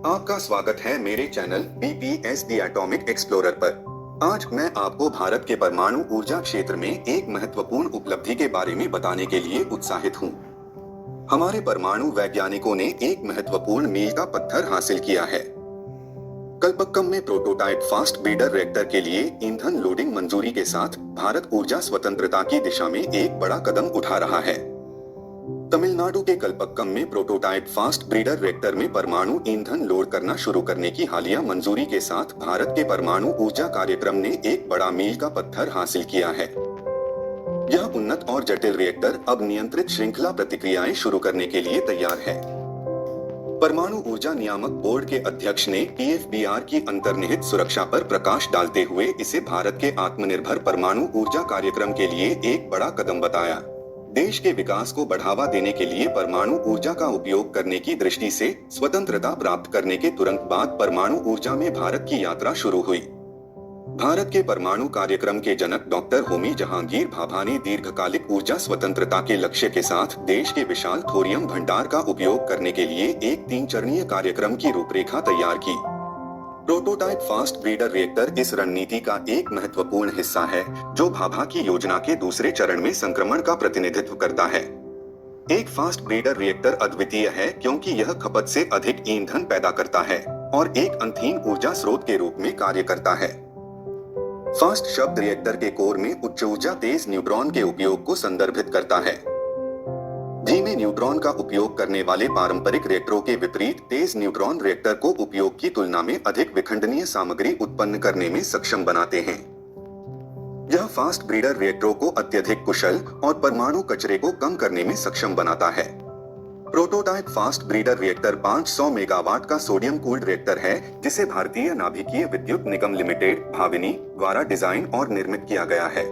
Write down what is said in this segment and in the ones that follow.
आपका स्वागत है मेरे channel BPS the atomic explorer पर। आज मैं आपको भारत के परमाणु ऊर्जा क्षेत्र में एक महत्वपूर्ण उपलब्धि के बारे में बताने के लिए उत्साहित हूँ। हमारे परमाणु वैज्ञानिकों ने एक महत्वपूर्ण मील का पत्थर हासिल किया है। कल्पक्कम में प्रोटोटाइप फास्ट ब्रीडर रिएक्टर के लिए ईंधन लोडिंग मंजूरी के साथ भारत ऊर्जा स्वतंत्रता की दिशा में एक बड़ा कदम उठा रहा है। तमिलनाडु के कल्पक्कम में प्रोटोटाइप फास्ट ब्रीडर रिएक्टर में परमाणु ईंधन लोड करना शुरू करने की हालिया मंजूरी के साथ भारत के परमाणु ऊर्जा कार्यक्रम ने एक बड़ा मील का पत्थर हासिल किया है। यह उन्नत और जटिल रिएक्टर अब नियंत्रित श्रृंखला प्रतिक्रियाएं शुरू करने के लिए तैयार है। परमाणु ऊर्जा नियामक बोर्ड के अध्यक्ष ने PFBR की अंतर्निहित सुरक्षा पर प्रकाश डालते हुए इसे भारत के आत्मनिर्भर परमाणु ऊर्जा कार्यक्रम के लिए एक बड़ा कदम बताया। देश के विकास को बढ़ावा देने के लिए परमाणु ऊर्जा का उपयोग करने की दृष्टि से स्वतंत्रता प्राप्त करने के तुरंत बाद परमाणु ऊर्जा में भारत की यात्रा शुरू हुई। भारत के परमाणु कार्यक्रम के जनक डॉक्टर होमी जहांगीर भाभा ने दीर्घकालिक ऊर्जा स्वतंत्रता के लक्ष्य के साथ देश के विशाल थोरियम भंडार का उपयोग करने के लिए एक 3 चरणीय कार्यक्रम की रूपरेखा तैयार की। प्रोटोटाइप फास्ट ब्रीडर रिएक्टर इस रणनीति का एक महत्वपूर्ण हिस्सा है, जो भाभा की योजना के दूसरे चरण में संक्रमण का प्रतिनिधित्व करता है। एक फास्ट ब्रीडर रिएक्टर अद्वितीय है क्योंकि यह खपत से अधिक ईंधन पैदा करता है और एक अंतहीन ऊर्जा स्रोत के रूप में कार्य करता है। फास्ट शब्द रिएक्टर के कोर में उच्च ऊर्जा तेज न्यूट्रॉन के उपयोग को संदर्भित करता है। धीमे न्यूट्रॉन का उपयोग करने वाले पारंपरिक रिएक्टरों के विपरीत तेज न्यूट्रॉन रिएक्टर को उपयोग की तुलना में अधिक विखंडनीय सामग्री उत्पन्न करने में सक्षम बनाते हैं। यह फास्ट ब्रीडर रिएक्टरों को अत्यधिक कुशल और परमाणु कचरे को कम करने में सक्षम बनाता है। Prototype fast breeder reactor 500 megawatt का सोडियम कूल्ड रिएक्टर है, जिसे भारतीय नाभिकीय विद्युत निगम लिमिटेड भाविनी द्वारा डिजाइन और निर्मित किया गया है।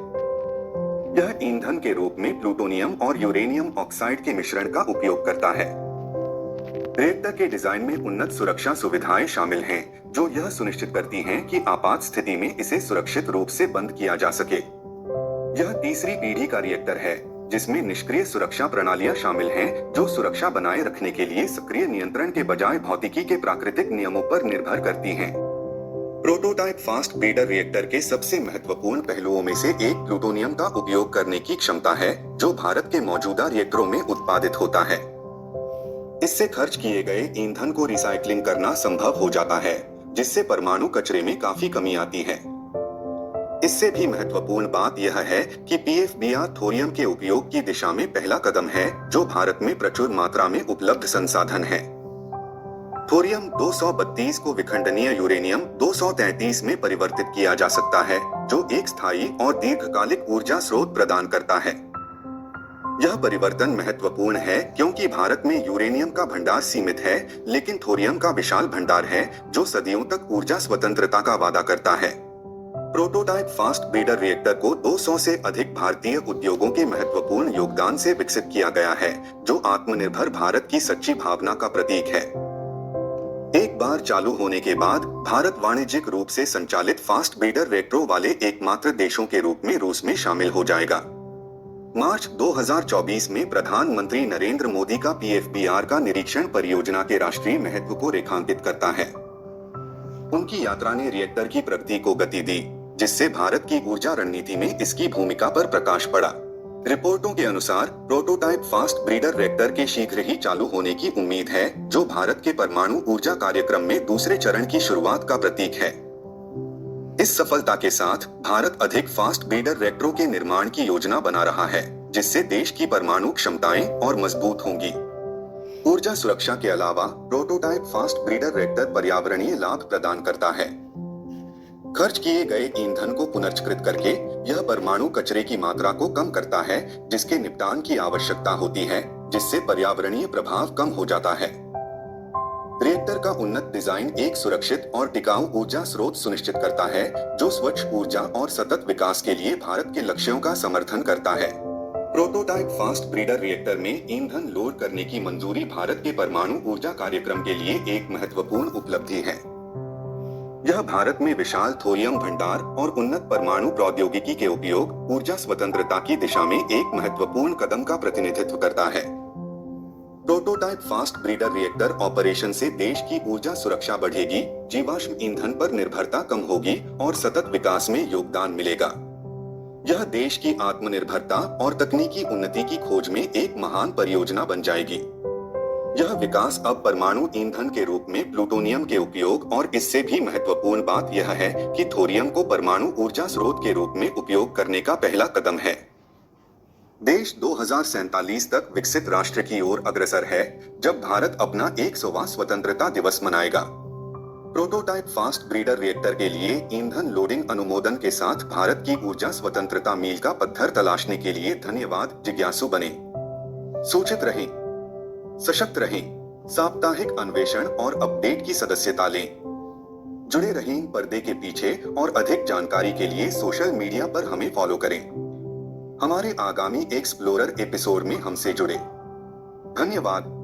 यह ईंधन के रूप में प्लूटोनियम और यूरेनियम ऑक्साइड के मिश्रण का उपयोग करता है। रिएक्टर के डिजाइन में उन्नत सुरक्षा सुविधाएं शामिल हैं, जो यह सुनिश्चित करती हैं कि आपात स्थिति में इसे सुरक्षित रूप से बंद किया जा सके। यह तीसरी पीढ़ी का रिएक्टर है, जिसमें निष्क्रिय सुरक्षा प्रणालियां शामिल हैं, जो सुरक्षा बनाए रखने के लिए सक्रिय नियंत्रण के बजाय भौतिकी के प्राकृतिक नियमों पर निर्भर करती हैं। प्रोटोटाइप फास्ट ब्रीडर रिएक्टर के सबसे महत्वपूर्ण पहलुओं में से एक प्लूटोनियम का उपयोग करने की क्षमता है, जो भारत के मौजूदा रिएक्टरों में उत्पादित होता है। इससे खर्च किए गए ईंधन को रिसाइक्लिंग करना संभव हो जाता है, जिससे परमाणु कचरे में काफी कमी आती है। इससे भी महत्वपूर्ण बात यह है कि PFBR थोरियम के उपयोग की दिशा में पहला कदम है, जो भारत में प्रचुर मात्रा में उपलब्ध संसाधन है। थोरियम 232 को विखंडनीय यूरेनियम 233 में परिवर्तित किया जा सकता है, जो एक स्थायी और दीर्घकालिक ऊर्जा स्रोत प्रदान करता है। यह परिवर्तन महत्वपूर्ण है क्योंकि भारत में यूरेनियम का भंडार सीमित है, लेकिन थोरियम का विशाल भंडार है, जो सदियों तक ऊर्जा स्वतंत्रता का वादा करता है। प्रोटोटाइप फास्ट ब्रीडर रिएक्टर को 200 से अधिक भारतीय उद्योगों के महत्वपूर्ण योगदान से विकसित किया गया है, जो आत्मनिर्भर भारत की सच्ची भावना का प्रतीक है। एक बार चालू होने के बाद भारत वाणिज्यिक रूप से संचालित फास्ट ब्रीडर रिएक्टरों वाले एकमात्र देशों के रूप में रूस में शामिल हो जाएगा। मार्च 2024 में प्रधानमंत्री नरेंद्र मोदी का PFBR का निरीक्षण परियोजना के राष्ट्रीय महत्व को रेखांकित करता है। उनकी यात्रा ने रिएक्टर की प्रगति को गति दी, जिससे भारत की ऊर्जा रणनीति में इसकी भूमिका पर प्रकाश पड़ा। रिपोर्टों के अनुसार प्रोटोटाइप फास्ट ब्रीडर रिएक्टर के शीघ्र ही चालू होने की उम्मीद है, जो भारत के परमाणु ऊर्जा कार्यक्रम में दूसरे चरण की शुरुआत का प्रतीक है। इस सफलता के साथ भारत अधिक फास्ट ब्रीडर रिएक्टरों के निर्माण की योजना बना रहा है, जिससे देश की परमाणु क्षमताएं और मजबूत होंगी। ऊर्जा सुरक्षा के अलावा प्रोटोटाइप फास्ट ब्रीडर रिएक्टर पर्यावरणीय लाभ प्रदान करता है। खर्च किए गए ईंधन को पुनर्चक्रित करके यह परमाणु कचरे की मात्रा को कम करता है, जिसके निपटान की आवश्यकता होती है, जिससे पर्यावरणीय प्रभाव कम हो जाता है। रिएक्टर का उन्नत डिजाइन एक सुरक्षित और टिकाऊ ऊर्जा स्रोत सुनिश्चित करता है, जो स्वच्छ ऊर्जा और सतत विकास के लिए भारत के लक्ष्यों का समर्थन करता है। प्रोटोटाइप फास्ट ब्रीडर रिएक्टर में ईंधन लोड करने की मंजूरी भारत के परमाणु ऊर्जा कार्यक्रम के लिए एक महत्वपूर्ण उपलब्धि है। यह भारत में विशाल थोरियम भंडार और उन्नत परमाणु प्रौद्योगिकी के उपयोग ऊर्जा स्वतंत्रता की दिशा में एक महत्वपूर्ण कदम का प्रतिनिधित्व करता है। Prototype fast breeder reactor operation से देश की ऊर्जा सुरक्षा बढ़ेगी, जीवाश्म ईंधन पर निर्भरता कम होगी और सतत विकास में योगदान मिलेगा। यह देश की आत्मनिर्भरता और तकनीकी उन्नति की खोज में एक महान परियोजना बन जाएगी। यह विकास अब परमाणु ईंधन के रूप में प्लूटोनियम के उपयोग और इससे भी महत्वपूर्ण बात यह है कि थोरियम को परमाणु ऊर्जा स्रोत के रूप में उपयोग करने का पहला कदम है। देश 2047 तक विकसित राष्ट्र की ओर अग्रसर है, जब भारत अपना 100वां स्वतंत्रता दिवस मनाएगा। प्रोटोटाइप फास्ट ब्रीडर रिएक्टर के लिए ईंधन लोडिंग अनुमोदन के साथ भारत की ऊर्जा स्वतंत्रता मील का पत्थर तलाशने के लिए धन्यवाद। जिज्ञासु बने, सूचित रहें, सशक्त रहें, साप्ताहिक अन्वेषण और अपडेट की सदस्यता लें। जुड़े रहें पर्दे के पीछे और अधिक जानकारी के लिए सोशल मीडिया पर हमें फॉलो करें। हमारे आगामी एक्सप्लोरर एपिसोड में हमसे जुड़े। धन्यवाद।